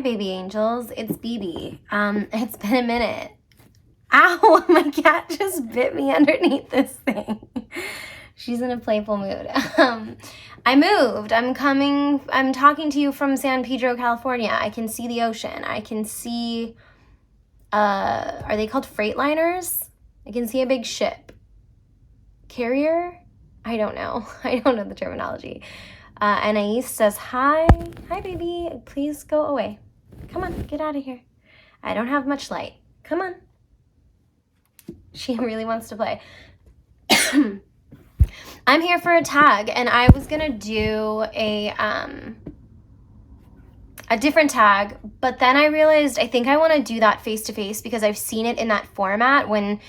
baby angels, it's BB. It's been a minute. Ow, my cat just bit me underneath this thing. She's in a playful mood. I moved. I'm talking to you from San Pedro, California. I can see the ocean. I can see, are they called freight liners? I can see a big ship. Carrier? I don't know. I don't know the terminology. Anais says, hi. Hi, baby. Please go away. Come on, get out of here. I don't have much light. Come on. She really wants to play. I'm here for a tag, and I was going to do a different tag, but then I realized I think I want to do that face-to-face because I've seen it in that format when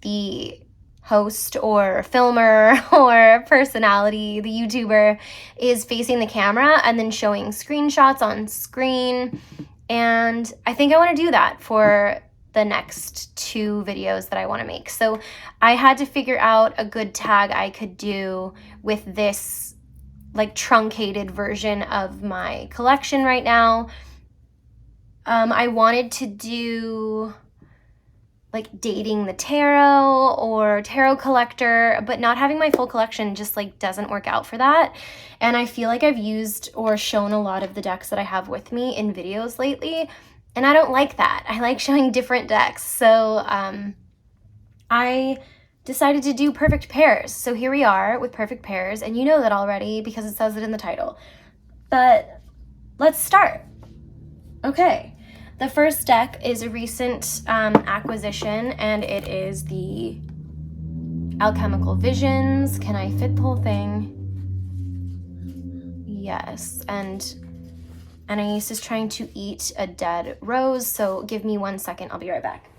the host or filmer or personality, the YouTuber, is facing the camera and then showing screenshots on screen. And I think I want to do that for the next 2 videos that I want to make. So I had to figure out a good tag I could do with this like truncated version of my collection right now. I wanted to do like dating the tarot or tarot collector, but not having my full collection just like doesn't work out for that. And I feel like I've used or shown a lot of the decks that I have with me in videos lately, and I don't like that. I like showing different decks. So I decided to do perfect pairs. So here we are with perfect pairs, and you know that already because it says it in the title. But let's start. Okay. The first deck is a recent acquisition, and it is the Alchemical Visions. Can I fit the whole thing? Yes, and Anais is trying to eat a dead rose, so give me 1 second. I'll be right back.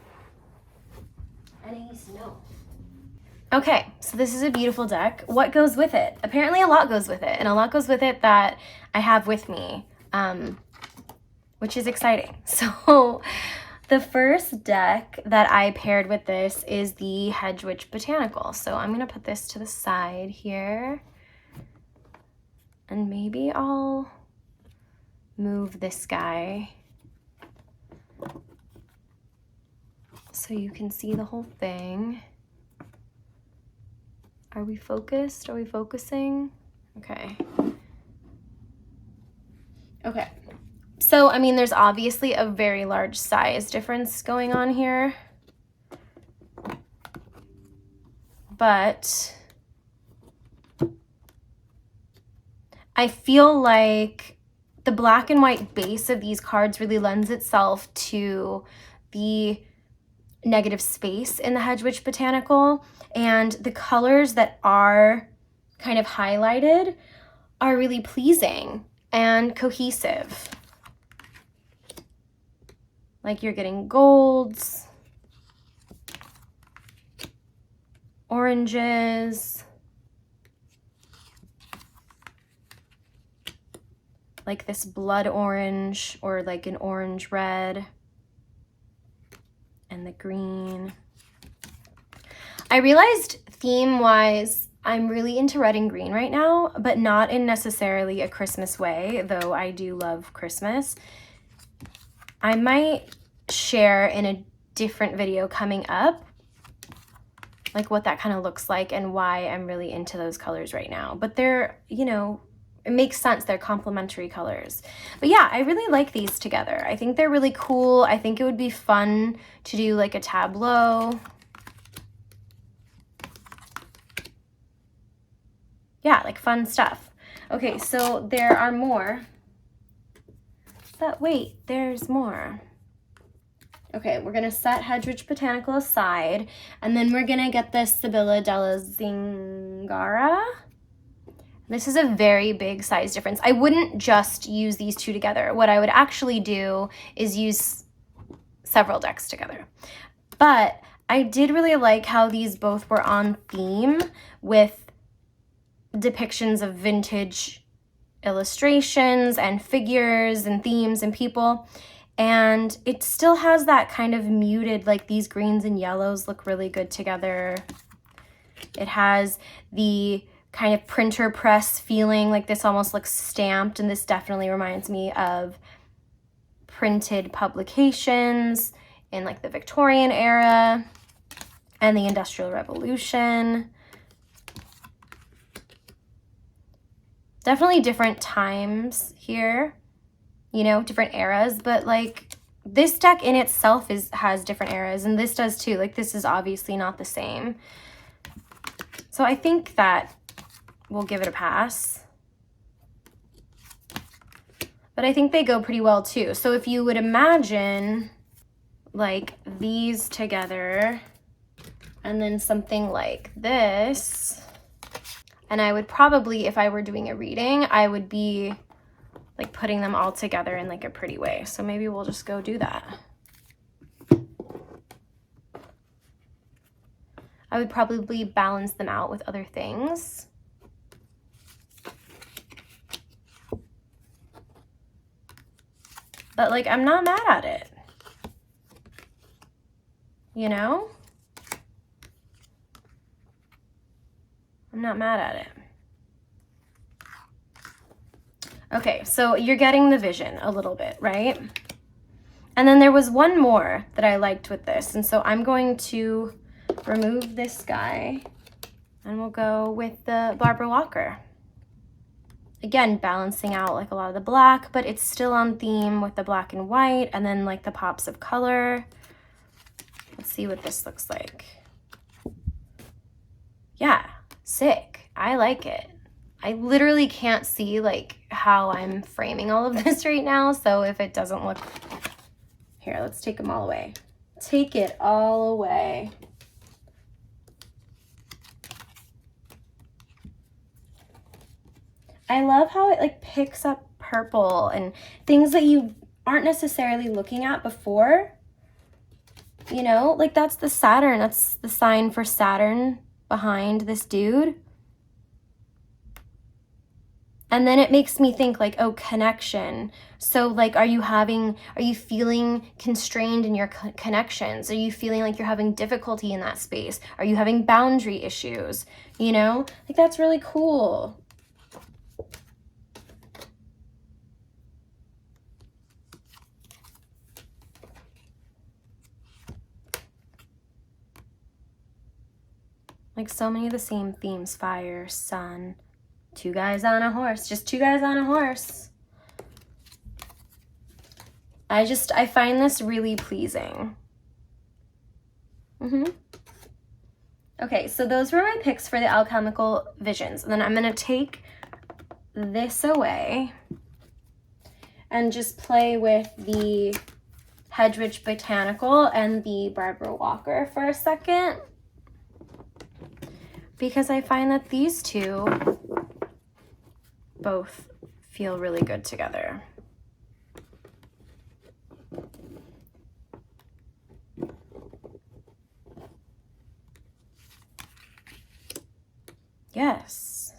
Anais, no. Okay, so this is a beautiful deck. What goes with it? Apparently a lot goes with it, and a lot goes with it that I have with me. Which is exciting. So the first deck that I paired with this is the Hedge Witch Botanical. So I'm gonna put this to the side here, and maybe I'll move this guy so you can see the whole thing. Are we focused? Are we focusing? Okay. Okay. So, I mean, there's obviously a very large size difference going on here. But I feel like the black and white base of these cards really lends itself to the negative space in the Hedge Witch Botanical. And the colors that are kind of highlighted are really pleasing and cohesive. Like you're getting golds, oranges, like this blood orange or like an orange red, and the green. I realized theme-wise, I'm really into red and green right now, but not in necessarily a Christmas way, though I do love Christmas. I might share in a different video coming up, like what that kind of looks like and why I'm really into those colors right now. But they're, you know, it makes sense. They're complementary colors. But yeah, I really like these together. I think they're really cool. I think it would be fun to do like a tableau. Yeah, like fun stuff. Okay, so there are more. But wait, there's more. Okay, we're gonna set Hedge Witch Botanical aside, and then we're gonna get this Della Zingara. This is a very big size difference. I wouldn't just use these two together. What I would actually do is use several decks together. But I did really like how these both were on theme with depictions of vintage illustrations and figures and themes and people, and it still has that kind of muted, like these greens and yellows look really good together. It has the kind of printer press feeling, like this almost looks stamped, and this definitely reminds me of printed publications in like the Victorian era and the Industrial Revolution. Definitely different times here, you know, different eras, but like this deck in itself has different eras, and this does too. Like this is obviously not the same. So I think that we'll give it a pass. But I think they go pretty well too. So if you would imagine like these together and then something like this, and I would probably, if I were doing a reading, I would be like putting them all together in like a pretty way. So maybe we'll just go do that. I would probably balance them out with other things. But like, I'm not mad at it. You know? I'm not mad at it. Okay, so you're getting the vision a little bit, right? And then there was one more that I liked with this. And so I'm going to remove this guy and we'll go with the Barbara Walker. Again, balancing out like a lot of the black, but it's still on theme with the black and white and then like the pops of color. Let's see what this looks like. Yeah, sick. I like it. I literally can't see like how I'm framing all of this right now. So if it doesn't look, here, let's take them all away. Take it all away. I love how it like picks up purple and things that you aren't necessarily looking at before. You know, like that's the Saturn. That's the sign for Saturn behind this dude. And then it makes me think like, oh, connection. So like, are you feeling constrained in your connections? Are you feeling like you're having difficulty in that space? Are you having boundary issues? You know, like that's really cool. Like so many of the same themes, fire, sun, two guys on a horse, just two guys on a horse. I find this really pleasing. Okay, so those were my picks for the Alchemical Visions. And then I'm gonna take this away and just play with the Hedwig Botanical and the Barbara Walker for a second, because I find that these two both feel really good together. Yes.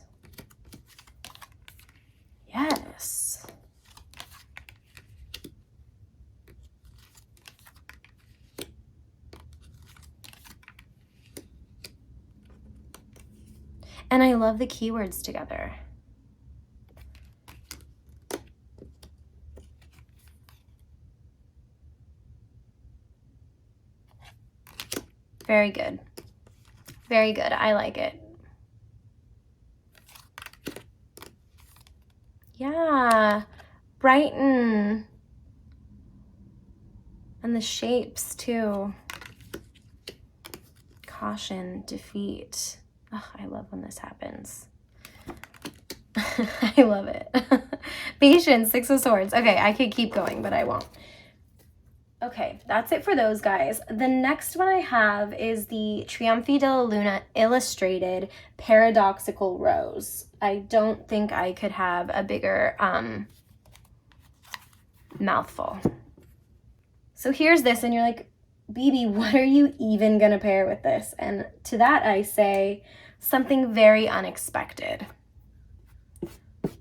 Yes. And I love the keywords together. Very good. Very good. I like it. Yeah. Brighten. And the shapes too. Caution, defeat. Oh, I love when this happens. I love it. Patience, Six of Swords. Okay, I could keep going, but I won't. Okay, that's it for those guys. The next one I have is the Trionfi Della Luna Illustrated Paradoxical Rose. I don't think I could have a bigger mouthful. So here's this, and you're like, BB, what are you even gonna pair with this? And to that I say, something very unexpected.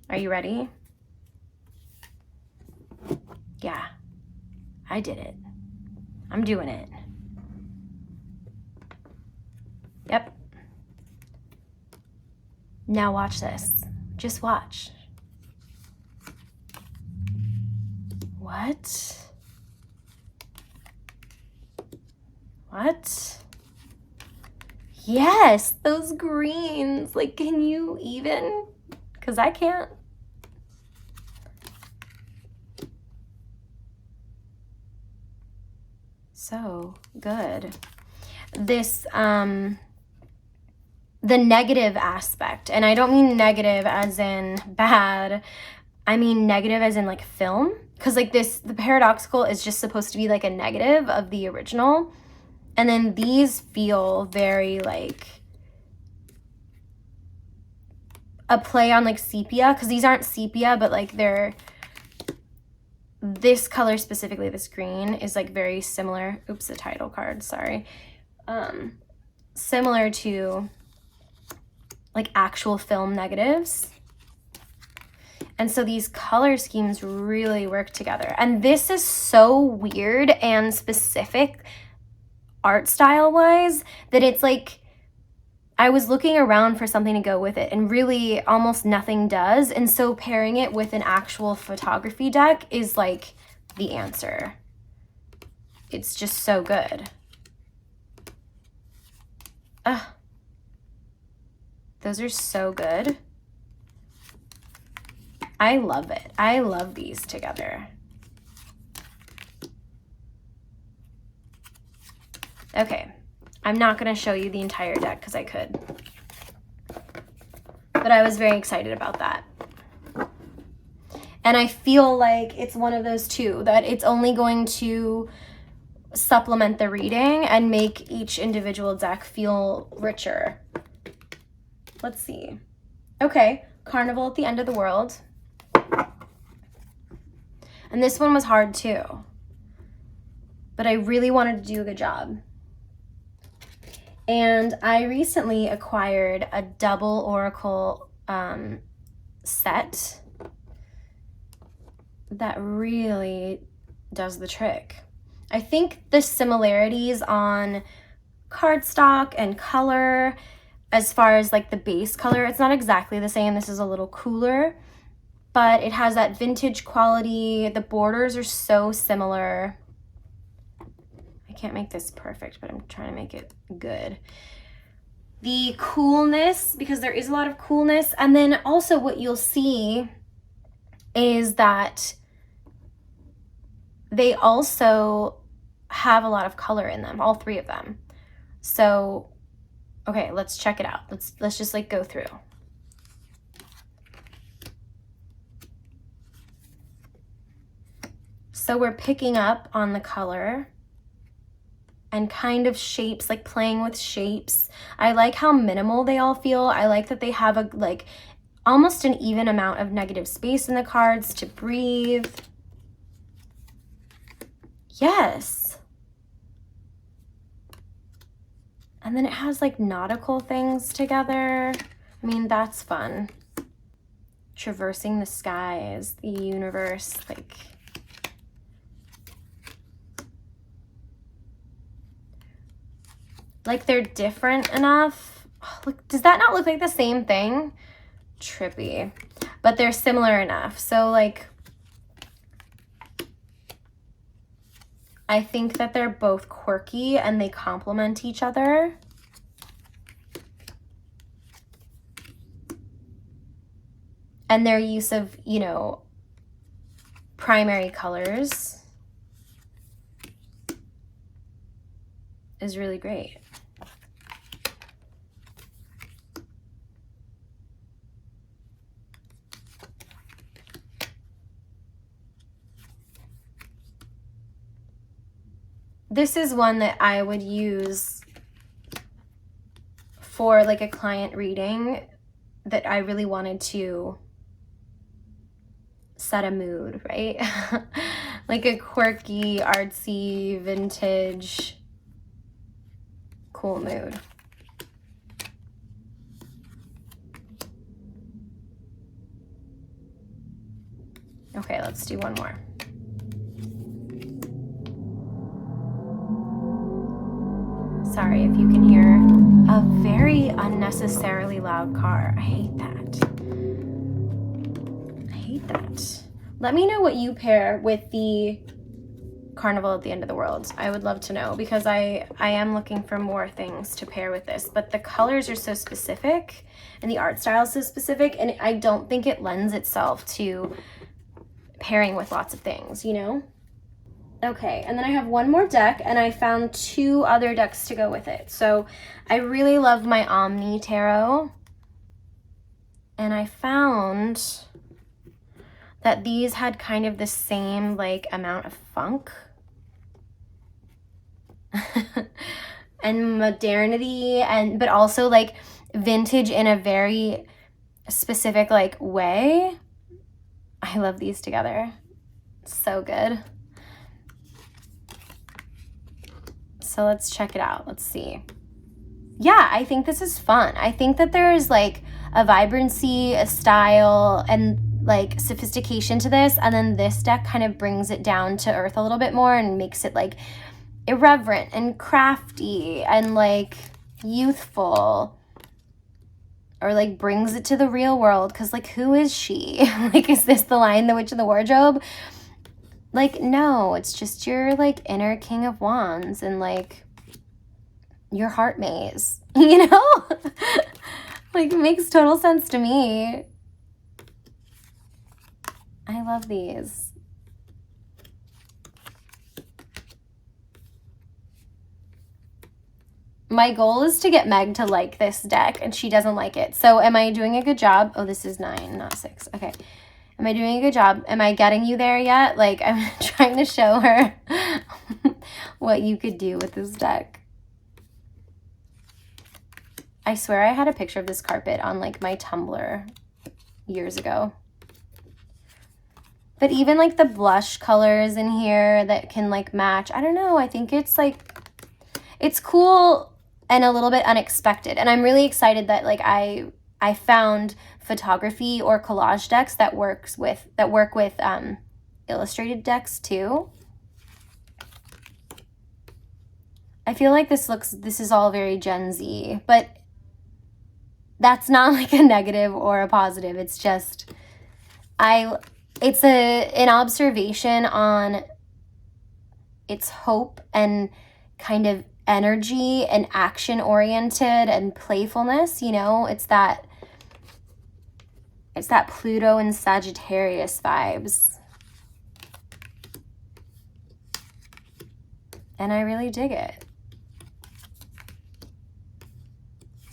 Are you ready? Yeah. I did it. I'm doing it. Yep. Now watch this. Just watch. What? What? Yes, those greens. Like, can you even? Because I can't. So good. This, the negative aspect, and I don't mean negative as in bad, I mean negative as in like film. Because like this, the Paradoxical is just supposed to be like a negative of the original. And then these feel very like a play on like sepia, because these aren't sepia, but like they're, this color specifically, this green, is like very similar. Oops, the title card, sorry. Similar to like actual film negatives. And so these color schemes really work together. And this is so weird and specific art style wise that it's like, I was looking around for something to go with it and really almost nothing does. And so pairing it with an actual photography deck is like the answer. It's just so good. Those are so good. I love it. I love these together. Okay, I'm not going to show you the entire deck because I could. But I was very excited about that. And I feel like it's one of those too, that it's only going to supplement the reading and make each individual deck feel richer. Let's see. Okay, Carnival at the End of the World. And this one was hard too. But I really wanted to do a good job. And I recently acquired a double oracle set that really does the trick. I think the similarities on cardstock and color, as far as like the base color, it's not exactly the same. This is a little cooler, but it has that vintage quality. The borders are so similar. I can't make this perfect, but I'm trying to make it good. The coolness, because there is a lot of coolness. And then also what you'll see is that they also have a lot of color in them, all three of them. So, okay, let's check it out. Let's just like go through. So we're picking up on the color and kind of shapes, like playing with shapes. I like how minimal they all feel. I like that they have a like almost an even amount of negative space in the cards to breathe. Yes. And then it has like nautical things together. I mean, that's fun. Traversing the skies, the universe, like they're different enough. Oh, look, does that not look like the same thing? Trippy. But they're similar enough. So like, I think that they're both quirky and they complement each other. And their use of, you know, primary colors is really great. This is one that I would use for like a client reading that I really wanted to set a mood, right? Like a quirky, artsy, vintage, cool mood. Okay, let's do one more. Sorry if you can hear a very unnecessarily loud car. I hate that. I hate that. Let me know what you pair with the Carnival at the End of the World? I would love to know, because I am looking for more things to pair with this, but the colors are so specific and the art style is so specific, and I don't think it lends itself to pairing with lots of things, you know? Okay, and then I have one more deck, and I found 2 other decks to go with it. So I really love my Omni Tarot, and I found that these had kind of the same like amount of funk and modernity, and but also like vintage in a very specific like way. I love these together. So good. So let's check it out. Let's see. Yeah, I think this is fun. I think that there's like a vibrancy, a style, and like sophistication to this, and then this deck kind of brings it down to earth a little bit more and makes it like irreverent and crafty and like youthful, or like brings it to the real world, because like, who is she? Like, is this the Lion, the Witch, and the Wardrobe? Like, no, it's just your like inner King of Wands and like your heart maze, you know? Like, it makes total sense to me. I love these. My goal is to get Meg to like this deck, and she doesn't like it. So am I doing a good job? Oh, this is 9, not 6. Okay. Am I doing a good job? Am I getting you there yet? Like, I'm trying to show her what you could do with this deck. I swear I had a picture of this carpet on like my Tumblr years ago. But even like the blush colors in here that can like match, I don't know, I think it's like, it's cool and a little bit unexpected. And I'm really excited that like I found photography or collage decks that work with illustrated decks too. I feel like this is all very Gen Z, but that's not like a negative or a positive. It's just, it's an observation on its hope and kind of energy and action oriented and playfulness, you know? It's that Pluto and Sagittarius vibes. And I really dig it.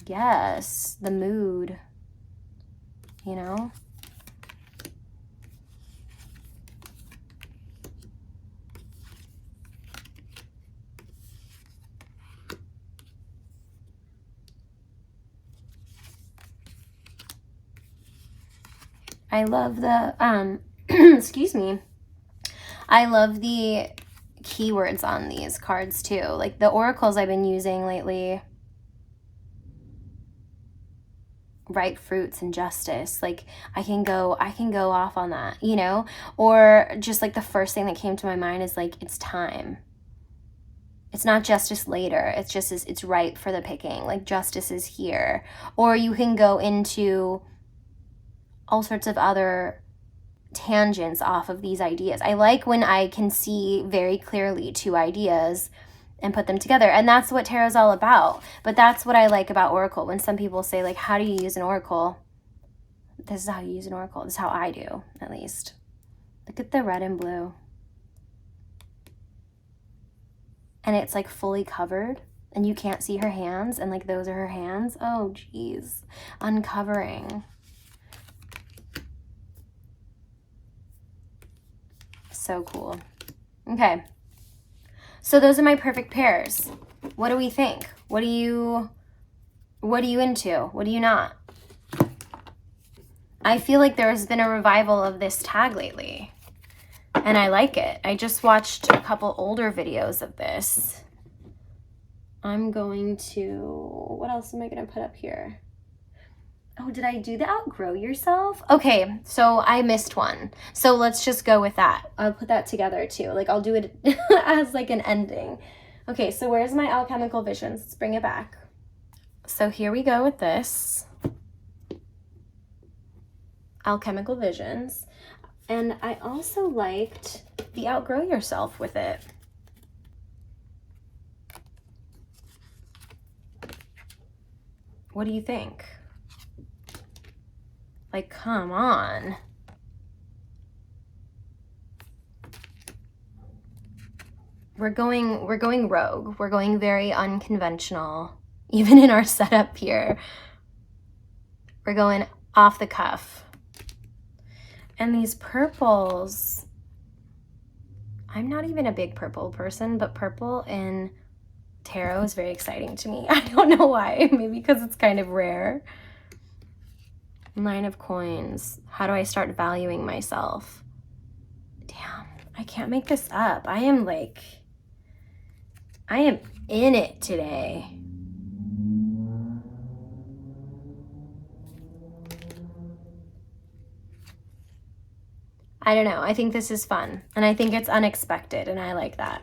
Yes, the mood, you know? I love the, excuse me. I love the keywords on these cards too. Like the oracles I've been using lately. Right fruits and justice. Like I can go off on that, you know? Or just like the first thing that came to my mind is like, it's time. It's not justice later. It's just, it's right for the picking. Like justice is here. Or you can go into all sorts of other tangents off of these ideas. I like when I can see very clearly 2 ideas and put them together. And that's what tarot's all about. But that's what I like about oracle. When some people say like, how do you use an oracle? This is how you use an oracle. This is how I do, at least. Look at the red and blue. And it's like fully covered and you can't see her hands, and like those are her hands. Oh geez. Uncovering. So cool. Okay. So those are my perfect pairs. What do we think? What are you into? What are you not? I feel like there has been a revival of this tag lately, and I like it. I just watched a couple older videos of this. I'm going to, what else am I going to put up here? Oh, did I do the outgrow yourself? Okay, so I missed one. So let's just go with that. I'll put that together too. Like I'll do it as like an ending. Okay, so where's my Alchemical Visions? Let's bring it back. So here we go with this. Alchemical Visions. And I also liked outgrow yourself with it. What do you think? Like, come on. We're going rogue. We're going very unconventional, even in our setup here. We're going off the cuff. And these purples, I'm not even a big purple person, but purple in tarot is very exciting to me. I don't know why. Maybe because it's kind of rare. Nine of Coins. How do I start valuing myself? Damn, I can't make this up. I am in it today. I don't know. I think this is fun. And I think it's unexpected. And I like that.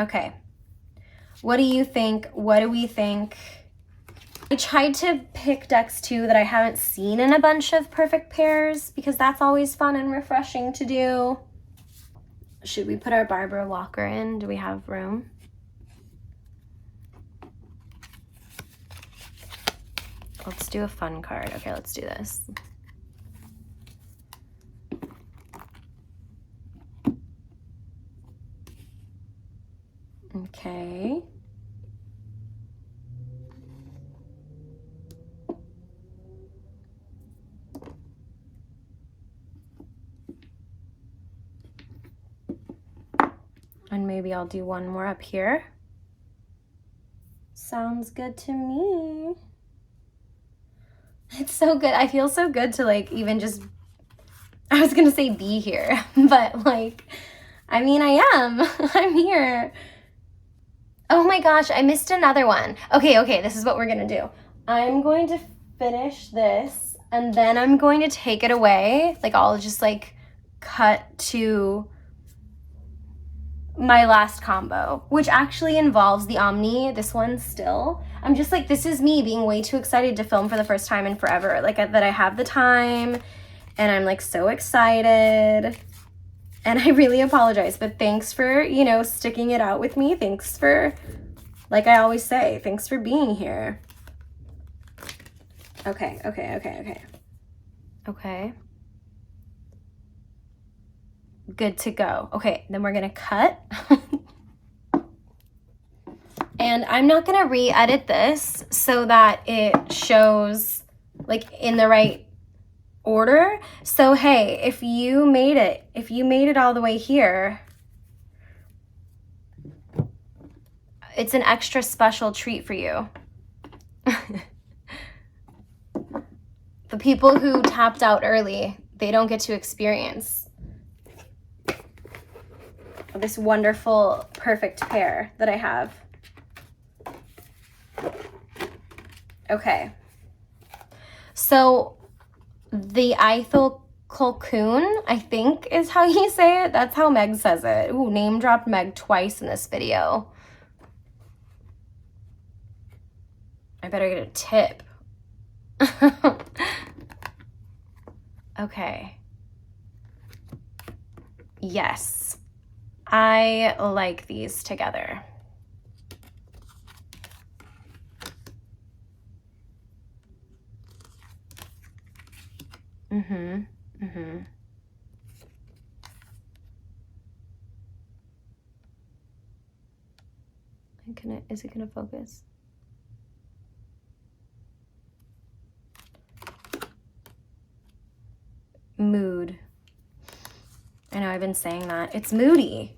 Okay. What do you think? What do we think? I tried to pick decks too that I haven't seen in a bunch of perfect pairs because that's always fun and refreshing to do. Should we put our Barbara Walker in? Do we have room? Let's do a fun card. Okay, let's do this. Okay. And maybe I'll do one more up here. Sounds good to me. It's so good. I feel so good to like even just, I was gonna say be here, but like, I mean, I am. I'm here. Oh my gosh, I missed another one. Okay, this is what we're gonna do. I'm going to finish this and then I'm going to take it away. Like I'll just like cut to my last combo, which actually involves the Omni, this one still. I'm just like, this is me being way too excited to film for the first time in forever. Like that I have the time and I'm like so excited. And I really apologize, but thanks for, you know, sticking it out with me. Thanks for, like I always say, thanks for being here. Okay. Good to go. Okay, then we're gonna cut. And I'm not gonna re-edit this so that it shows like in the right order. So hey, if you made it all the way here, it's an extra special treat for you. The people who tapped out early, they don't get to experience this wonderful, perfect pair that I have. Okay. So the Ithel Cocoon, I think is how you say it. That's how Meg says it. Ooh, name dropped Meg twice in this video. I better get a tip. Okay. Yes. I like these together. Is it gonna focus? Mood. I know I've been saying that. It's moody.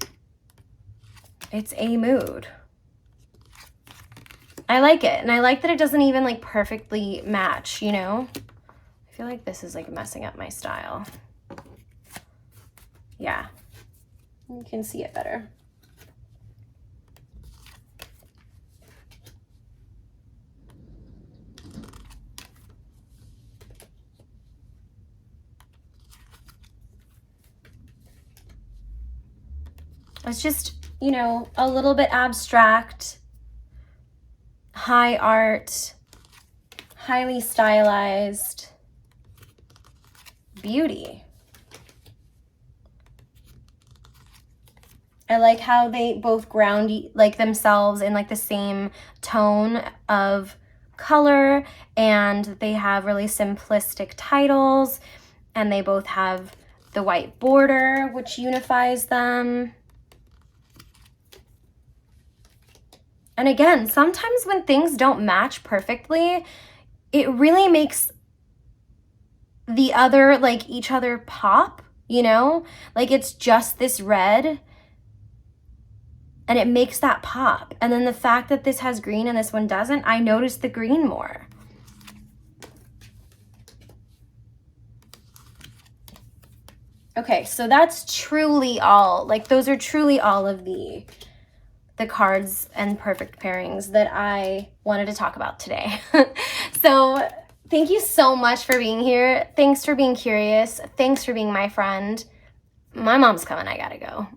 It's a mood. I like it. And I like that it doesn't even like perfectly match, you know? I feel like this is like messing up my style. Yeah. You can see it better. It's just, you know, a little bit abstract, high art, highly stylized beauty. I like how they both ground like themselves in like the same tone of color, and they have really simplistic titles, and they both have the white border which unifies them. And again, sometimes when things don't match perfectly, it really makes the other, like each other pop, you know? Like it's just this red and it makes that pop. And then the fact that this has green and this one doesn't, I notice the green more. Okay, so that's truly all, like those are truly all of the cards and perfect pairings that I wanted to talk about today. So thank you so much for being here. Thanks for being curious. Thanks for being my friend. My mom's coming, I gotta go.